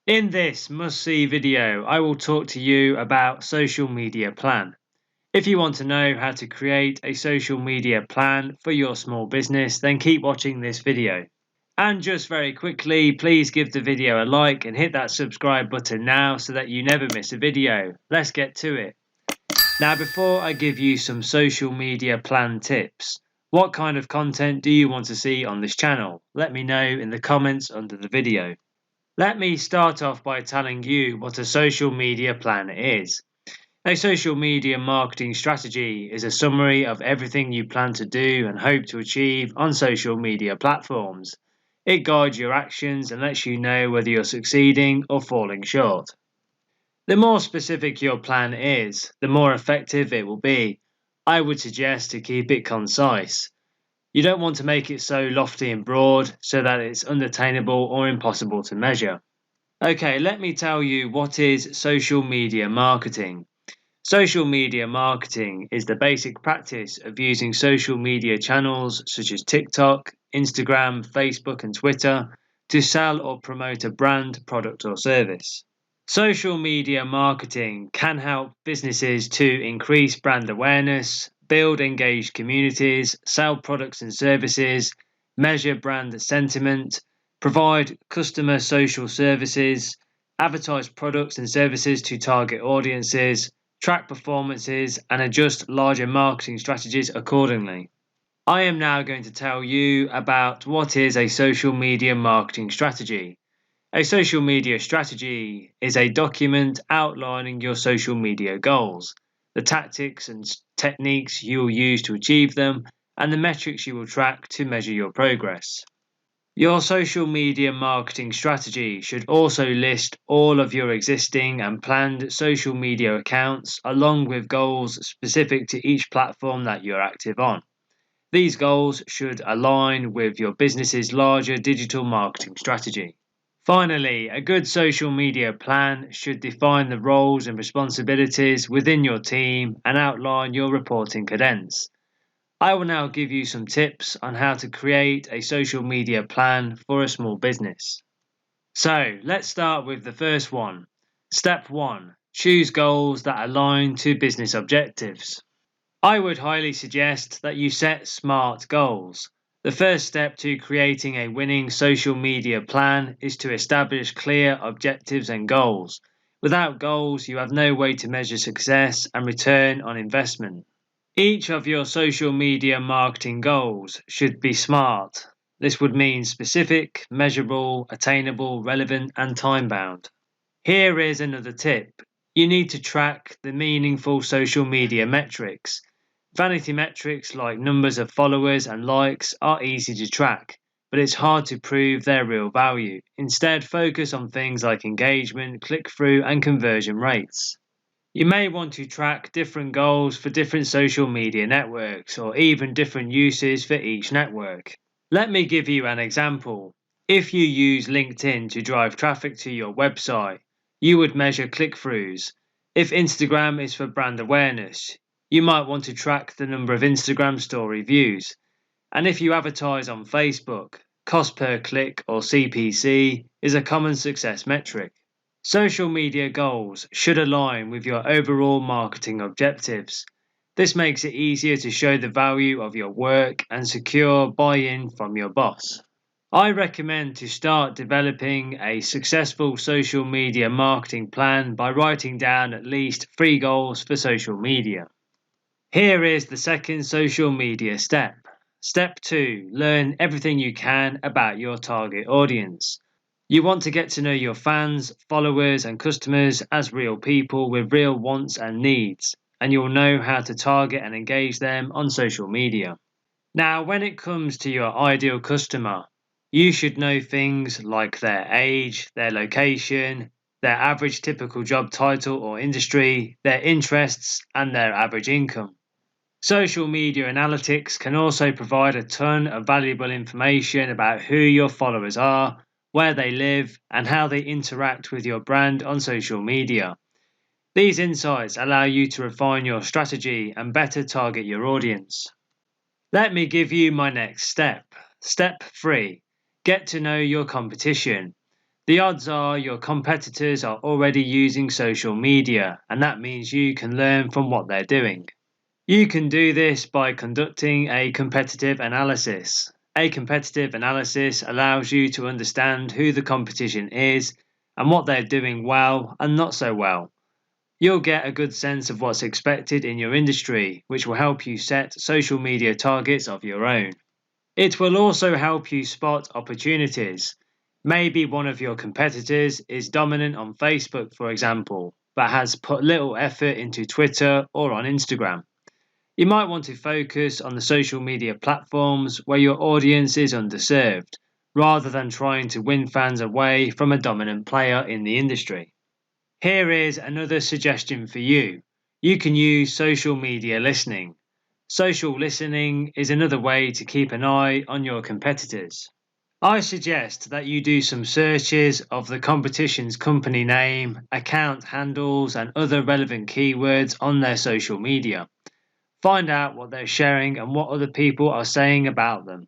In this must-see video, I will talk to you about social media plan. If you want to know how to create a social media plan for your small business, then keep watching this video. And just very quickly, please give the video a like and hit that subscribe button now so that you never miss a video. Let's get to it. Now, before I give you some social media plan tips, what kind of content do you want to see on this channel? Let me know in the comments under the video. Let me start off by telling you what a social media plan is. A social media marketing strategy is a summary of everything you plan to do and hope to achieve on social media platforms. It guides your actions and lets you know whether you're succeeding or falling short. The more specific your plan is, the more effective it will be. I would suggest to keep it concise. You don't want to make it so lofty and broad so that it's unattainable or impossible to measure. Okay, let me tell you what is social media marketing. Social media marketing is the basic practice of using social media channels such as TikTok, Instagram, Facebook, and Twitter to sell or promote a brand, product, or service. Social media marketing can help businesses to increase brand awareness, build engaged communities, sell products and services, measure brand sentiment, provide customer social services, advertise products and services to target audiences, track performances, and adjust larger marketing strategies accordingly. I am now going to tell you about what is a social media marketing strategy. A social media strategy is a document outlining your social media goals, the tactics and techniques you will use to achieve them, and the metrics you will track to measure your progress. Your social media marketing strategy should also list all of your existing and planned social media accounts along with goals specific to each platform that you're active on. These goals should align with your business's larger digital marketing strategy. Finally, a good social media plan should define the roles and responsibilities within your team and outline your reporting cadence. I will now give you some tips on how to create a social media plan for a small business. So let's start with the first one. Step 1. Choose goals that align to business objectives. I would highly suggest that you set SMART goals. The first step to creating a winning social media plan is to establish clear objectives and goals. Without goals, you have no way to measure success and return on investment. Each of your social media marketing goals should be SMART. This would mean specific, measurable, attainable, relevant, and time-bound. Here is another tip. You need to track the meaningful social media metrics. Vanity metrics like numbers of followers and likes are easy to track, but it's hard to prove their real value. Instead, focus on things like engagement, click-through, and conversion rates. You may want to track different goals for different social media networks or even different uses for each network. Let me give you an example. If you use LinkedIn to drive traffic to your website, you would measure click-throughs. If Instagram is for brand awareness, you might want to track the number of Instagram story views. And if you advertise on Facebook, cost per click or CPC is a common success metric. Social media goals should align with your overall marketing objectives. This makes it easier to show the value of your work and secure buy-in from your boss. I recommend to start developing a successful social media marketing plan by writing down at least 3 goals for social media. Here is the second social media step. Step 2. Learn everything you can about your target audience. You want to get to know your fans, followers, and customers as real people with real wants and needs, and you'll know how to target and engage them on social media. Now, when it comes to your ideal customer, you should know things like their age, their location, their average typical job title or industry, their interests, and their average income. Social media analytics can also provide a ton of valuable information about who your followers are, where they live, and how they interact with your brand on social media. These insights allow you to refine your strategy and better target your audience. Let me give you my next step. Step 3. Get to know your competition. The odds are your competitors are already using social media, and that means you can learn from what they're doing. You can do this by conducting a competitive analysis. A competitive analysis allows you to understand who the competition is and what they're doing well and not so well. You'll get a good sense of what's expected in your industry, which will help you set social media targets of your own. It will also help you spot opportunities. Maybe one of your competitors is dominant on Facebook, for example, but has put little effort into Twitter or on Instagram. You might want to focus on the social media platforms where your audience is underserved, rather than trying to win fans away from a dominant player in the industry. Here is another suggestion for you. You can use social media listening. Social listening is another way to keep an eye on your competitors. I suggest that you do some searches of the competition's company name, account handles, and other relevant keywords on their social media. Find out what they're sharing and what other people are saying about them.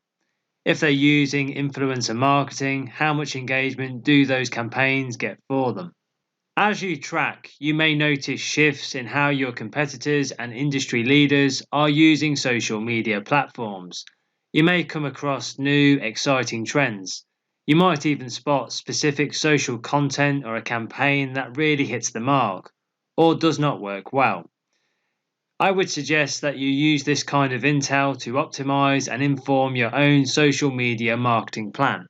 If they're using influencer marketing, how much engagement do those campaigns get for them? As you track, you may notice shifts in how your competitors and industry leaders are using social media platforms. You may come across new, exciting trends. You might even spot specific social content or a campaign that really hits the mark or does not work well. I would suggest that you use this kind of intel to optimize and inform your own social media marketing plan.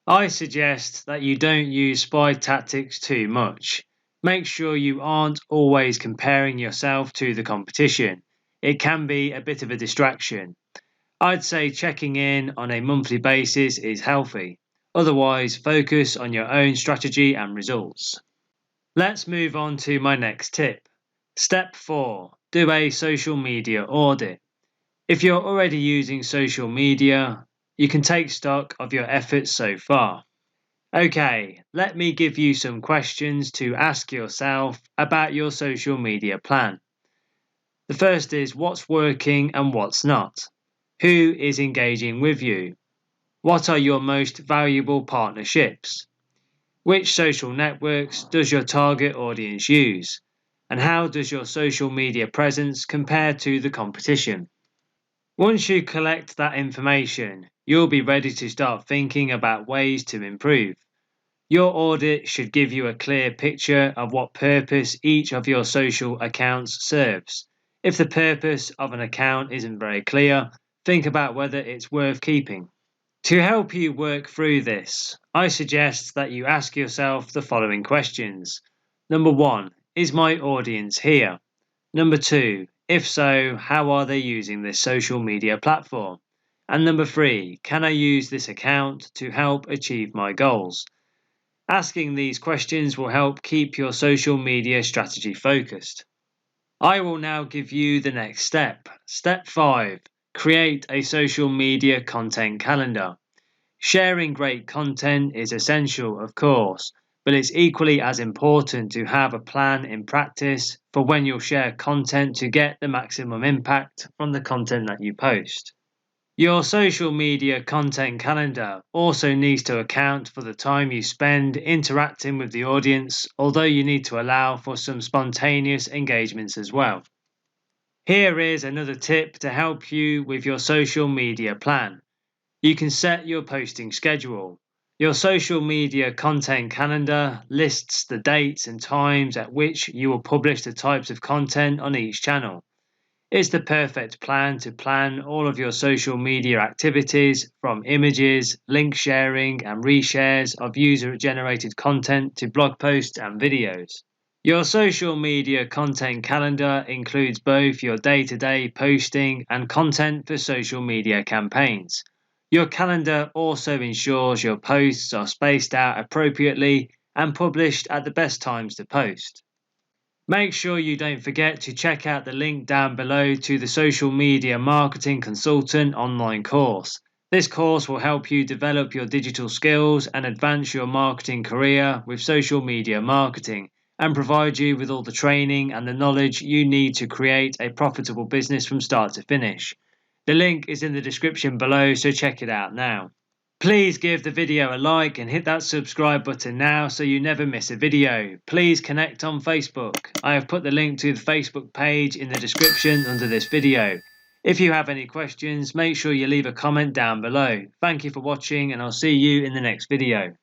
I suggest that you don't use spy tactics too much. Make sure you aren't always comparing yourself to the competition. It can be a bit of a distraction. I'd say checking in on a monthly basis is healthy. Otherwise, focus on your own strategy and results. Let's move on to my next tip. Step 4. Do a social media audit. If you're already using social media, you can take stock of your efforts so far. Okay, let me give you some questions to ask yourself about your social media plan. The first is what's working and what's not? Who is engaging with you? What are your most valuable partnerships? Which social networks does your target audience use? And how does your social media presence compare to the competition? Once you collect that information, you'll be ready to start thinking about ways to improve. Your audit should give you a clear picture of what purpose each of your social accounts serves. If the purpose of an account isn't very clear, think about whether it's worth keeping. To help you work through this, I suggest that you ask yourself the following questions. Number 1, is my audience here? Number 2, if so, how are they using this social media platform? And number 3, can I use this account to help achieve my goals? Asking these questions will help keep your social media strategy focused. I will now give you the next step. Step 5. Create a social media content calendar. Sharing great content is essential, of course, but it's equally as important to have a plan in practice for when you'll share content to get the maximum impact from the content that you post. Your social media content calendar also needs to account for the time you spend interacting with the audience, although you need to allow for some spontaneous engagements as well. Here is another tip to help you with your social media plan. You can set your posting schedule. Your social media content calendar lists the dates and times at which you will publish the types of content on each channel. It's the perfect plan to plan all of your social media activities, from images, link sharing and reshares of user-generated content to blog posts and videos. Your social media content calendar includes both your day-to-day posting and content for social media campaigns. Your calendar also ensures your posts are spaced out appropriately and published at the best times to post. Make sure you don't forget to check out the link down below to the Social Media Marketing Consultant online course. This course will help you develop your digital skills and advance your marketing career with social media marketing, and provide you with all the training and the knowledge you need to create a profitable business from start to finish. The link is in the description below, so check it out now. Please give the video a like and hit that subscribe button now so you never miss a video. Please connect on Facebook. I have put the link to the Facebook page in the description under this video. If you have any questions, make sure you leave a comment down below. Thank you for watching and I'll see you in the next video.